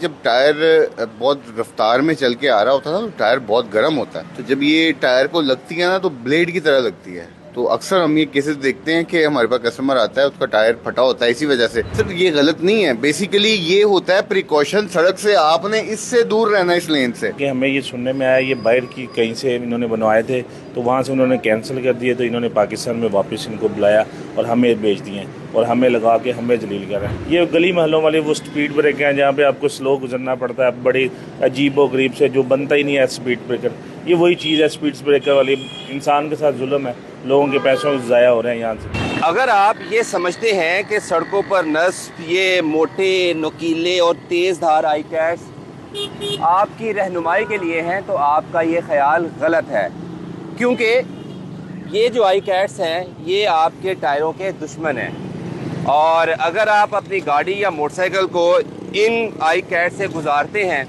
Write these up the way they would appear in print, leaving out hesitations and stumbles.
जब टायर बहुत रफ्तार में चल के आ रहा होता है ना, तो टायर बहुत गर्म होता है। तो जब ये टायर को लगती है ना, तो ब्लेड की तरह लगती है। तो अक्सर हम ये केसेस देखते हैं कि हमारे पास कस्टमर आता है, उसका टायर फटा होता है इसी वजह से। सर ये गलत नहीं है, बेसिकली ये होता है प्रिकॉशन। सड़क से आपने इससे दूर रहना, इस लेन से। कि हमें ये सुनने में आया ये बाहर की कहीं से इन्होंने बनवाए थे, तो वहाँ से उन्होंने कैंसिल कर दिए, तो इन्होंने पाकिस्तान में वापस इनको बुलाया और हमें भेज दिए और हमें लगा के हमें जलील कर रहे हैं। ये गली महलों वाले वो स्पीड ब्रेकर हैं जहाँ पे आपको स्लो गुजरना पड़ता है, बड़ी अजीबो गरीब से, जो बनता ही नहीं है स्पीड ब्रेकर। ये वही चीज़ है स्पीड ब्रेकर वाली, इंसान के साथ जुल्म है, लोगों के पैसों ज़ाया हो रहे हैं यहाँ से। अगर आप ये समझते हैं कि सड़कों पर नस्ब ये मोटे नुकीले और तेज़ धार आई कैट्स आपकी रहनुमाई के लिए हैं, तो आपका ये ख्याल गलत है, क्योंकि ये जो आई कैट्स हैं ये आपके टायरों के दुश्मन हैं। और अगर आप अपनी गाड़ी या मोटरसाइकिल को इन आई कैट से गुजारते हैं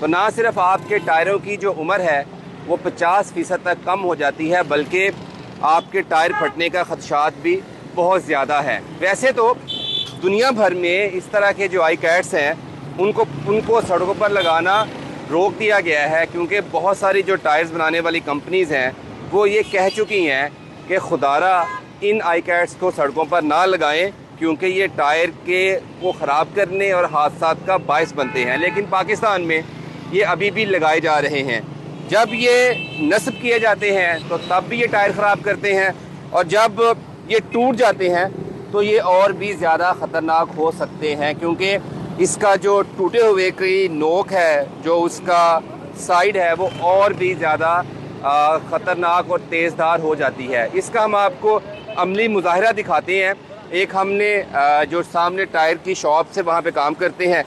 तो ना सिर्फ आपके टायरों की जो उम्र है वो 50% तक कम हो जाती है, बल्कि आपके टायर फटने का खदशात भी बहुत ज़्यादा है। वैसे तो दुनिया भर में इस तरह के जो आई कैट्स हैं उनको सड़कों पर लगाना रोक दिया गया है, क्योंकि बहुत सारी जो टायर्स बनाने वाली कंपनीज़ हैं वो ये कह चुकी हैं कि खुदारा इन आई कैट्स को सड़कों पर ना लगाएं, क्योंकि ये टायर के को ख़राब करने और हादसात का बायस बनते हैं। लेकिन पाकिस्तान में ये अभी भी लगाए जा रहे हैं। जब ये नस्ब किए जाते हैं तो तब भी ये टायर ख़राब करते हैं, और जब ये टूट जाते हैं तो ये और भी ज़्यादा ख़तरनाक हो सकते हैं, क्योंकि इसका जो टूटे हुए की नोक है, जो उसका साइड है, वो और भी ज़्यादा ख़तरनाक और तेज़धार हो जाती है। इसका हम आपको अमली मुज़ाहिरा दिखाते हैं। एक हमने जो सामने टायर की शॉप से वहाँ पे काम करते हैं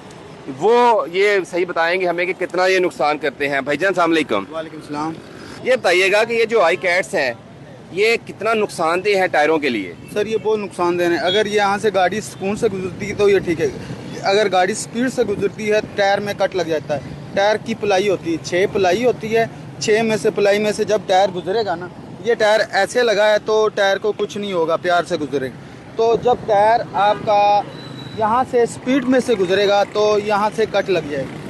वो ये सही बताएंगे हमें कि कितना ये नुकसान करते हैं। भाईजान अस्सलाम वालेकुम। वालेकुम सलाम। ये बताइएगा कि ये जो आई कैट्स हैं ये कितना नुकसानदेह है टायरों के लिए? सर ये बहुत नुकसानदेह है। अगर ये यहाँ से गाड़ी सुकून से गुजरती है तो ये ठीक है, अगर गाड़ी स्पीड से गुजरती है टायर में कट लग जाता है। टायर की प्लाई होती है, 6 प्लाई होती है, 6 में से प्लाई में से जब टायर गुजरेगा ना, ये टायर ऐसे लगा है तो टायर को कुछ नहीं होगा, प्यार से गुजरेगा। तो जब टायर आपका यहाँ से स्पीड में से गुजरेगा तो यहाँ से कट लग जाएगा।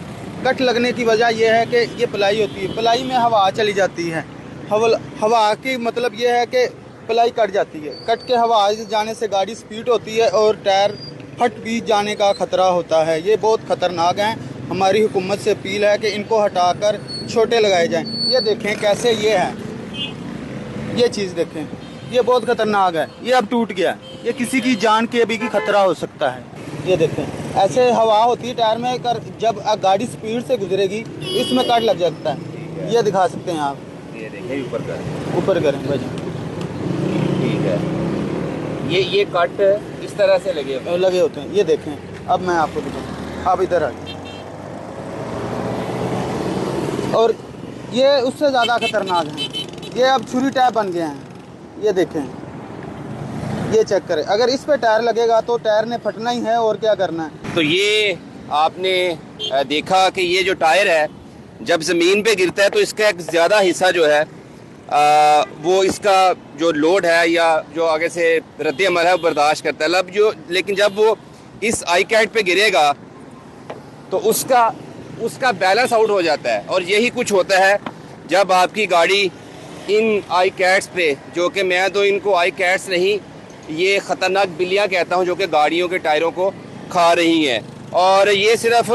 कट लगने की वजह यह है कि ये प्लाई होती है, प्लाई में हवा चली जाती है। हवा की मतलब यह है कि प्लाई कट जाती है, कट के हवा जाने से गाड़ी स्पीड होती है और टायर फट भी जाने का ख़तरा होता है। ये बहुत ख़तरनाक हैं। हमारी हुकूमत से अपील है कि इनको हटाकर छोटे लगाए जाएं। ये देखें कैसे ये है, ये चीज़ देखें, ये बहुत ख़तरनाक है। ये अब टूट गया, ये किसी की जान के भी की खतरा हो सकता है। ये देखें ऐसे हवा होती है टायर में, कर जब गाड़ी स्पीड से गुजरेगी इसमें कट लग जाता है। ये दिखा सकते हैं आप, ये देखें ऊपर करें भाई। ठीक है, ये कट इस तरह से लगे होते हैं। ये देखें, अब मैं आपको दिखाऊँ, आप इधर आइए। और ये उससे ज़्यादा खतरनाक हैं, ये अब छुरी टायर बन गए हैं। ये देखें, ये चेक करें, अगर इस पे टायर लगेगा तो टायर ने फटना ही है, और क्या करना है। तो ये आपने देखा कि ये जो टायर है जब ज़मीन पे गिरता है तो इसका एक ज़्यादा हिस्सा जो है वो इसका जो लोड है या जो आगे से रद्द अमल है वो बर्दाश्त करता है। लेकिन जब वो इस आई कैट पे गिरेगा तो उसका बैलेंस आउट हो जाता है। और यही कुछ होता है जब आपकी गाड़ी इन आई कैट्स पे, जो कि मैं तो इनको आई कैट्स नहीं, ये ख़तरनाक बिल्लियाँ कहता हूँ, जो कि गाड़ियों के टायरों को खा रही हैं। और ये सिर्फ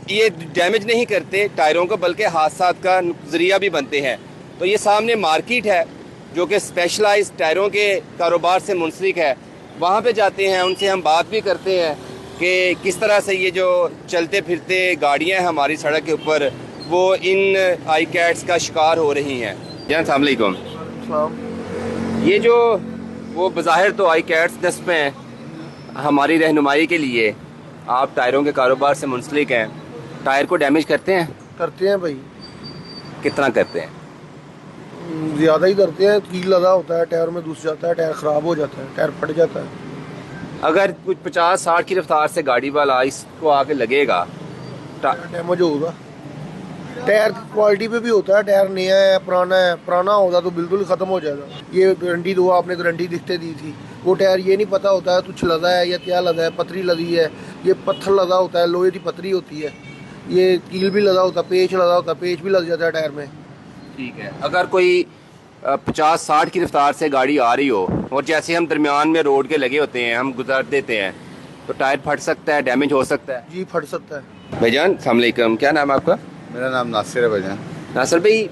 ये डैमेज नहीं करते टायरों को, बल्कि हादसात का ज़रिया भी बनते हैं। तो ये सामने मार्केट है जो कि स्पेशलाइज्ड टायरों के कारोबार से मुंसलिक है, वहाँ पे जाते हैं, उनसे हम बात भी करते हैं कि किस तरह से ये जो चलते फिरते गाड़ियाँ हैं हमारी सड़क के ऊपर वो इन आई कैट्स का शिकार हो रही हैं। जी अस्सलाम वालेकुम। ये जो वो बज़ाहिर तो आई कैट्स नस्ब हैं, हमारी रहनुमाई के लिए आप टायरों के कारोबार से मुंसलिक हैं, टायर को डैमेज करते हैं? करते हैं भाई। कितना करते हैं? ज़्यादा ही करते हैं। कील लगा होता है, टायर में घुस जाता है, टायर ख़राब हो जाता है, टायर फट जाता है। अगर कुछ 50-60 की रफ्तार से गाड़ी वाला इसको आके लगेगा डैमेज होगा। टायर की क्वालिटी पे भी होता है, टायर नया है पुराना होगा तो बिल्कुल ख़त्म हो जाएगा। ये गारंटी दो, आपने गारंटी लिखते दी थी, वो टायर ये नहीं पता होता है कुछ लगा है या क्या लगा है, पतरी लगी है ये पत्थर लगा होता है, लोहे की पतरी होती है, ये कील भी लगा होता है, पेच लगा होता है, पेच भी लग जाता है टायर में। ठीक है, अगर कोई 50-60 की रफ्तार से गाड़ी आ रही हो और जैसे हम दरमियान में रोड के लगे होते हैं, हम गुजार देते हैं, तो टायर फट सकता है, डैमेज हो सकता है। जी फट सकता है। भाईजान अस्सलाम वालेकुम, क्या नाम है आपका? मेरा नाम नासिर है भाईजान। नासिर भाई,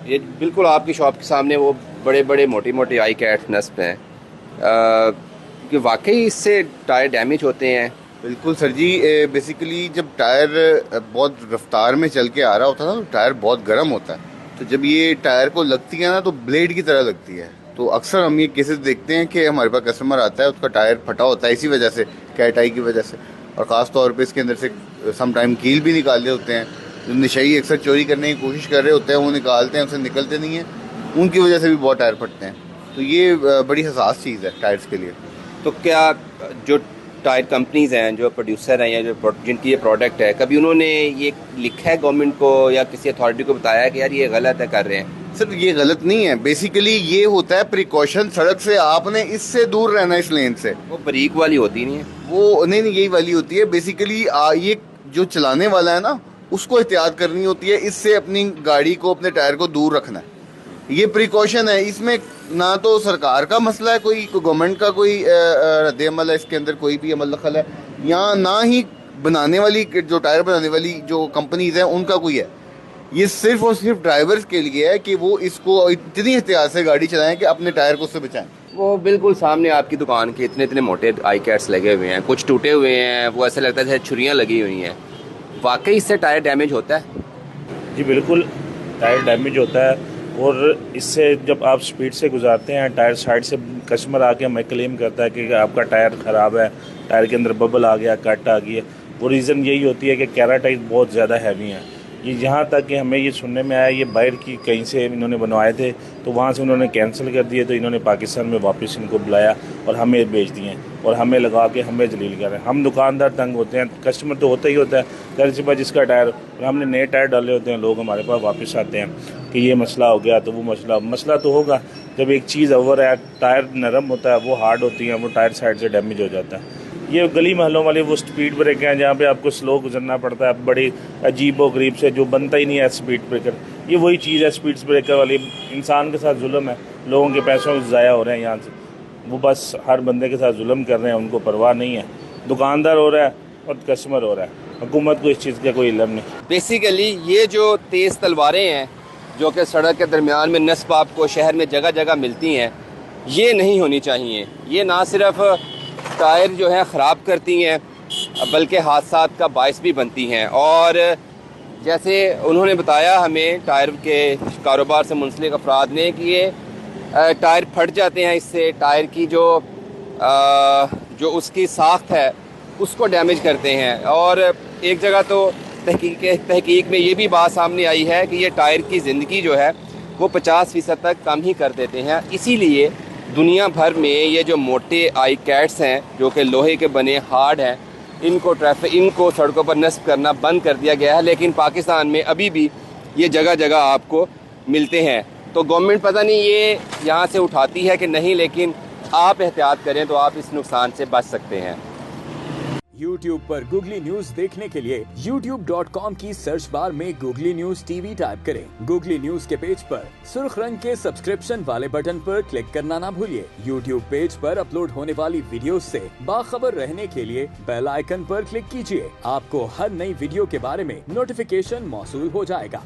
ये बिल्कुल आपकी शॉप के सामने वो बड़े बड़े मोटी मोटी आई कैट्स नस्ब हैं, कि वाकई इससे टायर डैमेज होते हैं? बिल्कुल सर जी, बेसिकली जब टायर बहुत रफ्तार में चल के आ रहा होता है ना, तो टायर बहुत गर्म होता है। तो जब ये टायर को लगती है ना, तो ब्लेड की तरह लगती है। तो अक्सर हम ये केसेस देखते हैं कि हमारे पास कस्टमर आता है, उसका टायर फटा होता है इसी वजह से, कैट आई की वजह से। और ख़ास तौर पे इसके अंदर से सम टाइम कील भी निकाले होते हैं। जो नशई अक्सर चोरी करने की कोशिश कर रहे होते हैं, वो निकालते हैं, उनसे निकलते नहीं हैं, उनकी वजह से भी बहुत टायर फटते हैं। तो ये बड़ी हसास चीज़ है टायर्स के लिए। तो क्या जो टायर कंपनीज हैं, जो प्रोड्यूसर हैं या जो जिनकी ये प्रोडक्ट है, कभी उन्होंने ये लिखा है गवर्नमेंट को या किसी अथॉरिटी को बताया कि यार ये गलत है कर रहे हैं? सर ये गलत नहीं है, बेसिकली ये होता है प्रिकॉशन। सड़क से आपने इससे दूर रहना, इस लेन से। वो ब्रेक वाली होती नहीं है? वो नहीं यही वाली होती है बेसिकली। ये जो चलाने वाला है ना, उसको एहतियात करनी होती है, इससे अपनी गाड़ी को, अपने टायर को दूर रखना है। ये प्रिकॉशन है, इसमें ना तो सरकार का मसला है, कोई गवर्नमेंट का कोई रद्द अमल है, इसके अंदर कोई भी अमल दखल है, या ना ही बनाने वाली, जो टायर बनाने वाली जो कंपनीज हैं उनका कोई है। ये सिर्फ और सिर्फ ड्राइवर्स के लिए है कि वो इसको इतनी एहतियात से गाड़ी चलाएं कि अपने टायर को उससे बचाएं। वो बिल्कुल सामने आपकी दुकान के इतने इतने मोटे आई कैट्स लगे हुए हैं, कुछ टूटे हुए हैं, वो ऐसा लगता है जैसे छुरियाँ लगी हुई हैं। वाकई इससे टायर डैमेज होता है? जी बिल्कुल, टायर डैमेज होता है। और इससे जब आप स्पीड से गुजारते हैं, टायर साइड से कस्टमर आके हमें क्लेम करता है कि आपका टायर ख़राब है, टायर के अंदर बबल आ गया, कट आ गई है। वो रीज़न यही होती है कि कैराटाइज बहुत ज़्यादा हैवी है। ये यहाँ तक कि हमें ये सुनने में आया, ये बाहर की कहीं से इन्होंने बनवाए थे, तो वहाँ से उन्होंने कैंसिल कर दिए, तो इन्होंने पाकिस्तान में वापस इनको बुलाया और हमें बेच दिए और हमें लगा के हमें जलील कर रहे हैं। हम दुकानदार तंग होते हैं, कस्टमर तो होता ही होता है, घर से बाद जिसका टायर, और हमने नए टायर डाले होते हैं, लोग हमारे पास वापस आते हैं कि ये मसला हो गया, तो वो मसला तो होगा। जब एक चीज़ ओवर है, टायर नरम होता है, वो हार्ड होती है, वो टायर साइड से डैमेज हो जाता है। ये गली महलों वाले वो स्पीड ब्रेकर हैं जहाँ पे आपको स्लो गुजरना पड़ता है, बड़ी अजीब व गरीब से, जो बनता ही नहीं है स्पीड ब्रेकर। ये वही चीज़ है स्पीड ब्रेकर वाली। इंसान के साथ जुल्म है, लोगों के पैसों ज़ाया हो रहे हैं यहाँ से, वो बस हर बंदे के साथ जुल्म कर रहे हैं, उनको परवाह नहीं है। दुकानदार हो रहा है और कस्टमर हो रहा है, हुकूमत को इस चीज़ का कोई इल्म नहीं। बेसिकली ये जो तेज़ तलवारें हैं जो कि सड़क के दरमियान में नस्ब आपको शहर में जगह जगह मिलती हैं, ये नहीं होनी चाहिए। ये ना सिर्फ टायर जो है ख़राब करती हैं, बल्कि हादसात का बायस भी बनती हैं। और जैसे उन्होंने बताया हमें टायर के कारोबार से मुंसलिक अफराद ने कि ये टायर फट जाते हैं, इससे टायर की जो उसकी साख्त है उसको डैमेज करते हैं। और एक जगह तो तहकीक में ये भी बात सामने आई है कि ये टायर की ज़िंदगी जो है वो 50% तक कम ही कर देते हैं। इसीलिए दुनिया भर में ये जो मोटे आई कैट्स हैं, जो कि लोहे के बने हार्ड हैं, इनको सड़कों पर नस्ब करना बंद कर दिया गया है। लेकिन पाकिस्तान में अभी भी ये जगह जगह आपको मिलते हैं। तो गवर्नमेंट पता नहीं ये यहाँ से उठाती है कि नहीं, लेकिन आप एहतियात करें तो आप इस नुकसान से बच सकते हैं। YouTube पर गूगली न्यूज देखने के लिए youtube.com की सर्च बार में गूगली न्यूज टीवी टाइप करें। गूगली न्यूज के पेज पर सुर्ख रंग के सब्सक्रिप्शन वाले बटन पर क्लिक करना ना भूलिए। YouTube पेज पर अपलोड होने वाली वीडियो से बाखबर रहने के लिए बेल आइकन पर क्लिक कीजिए। आपको हर नई वीडियो के बारे में नोटिफिकेशन मौसूल हो जाएगा।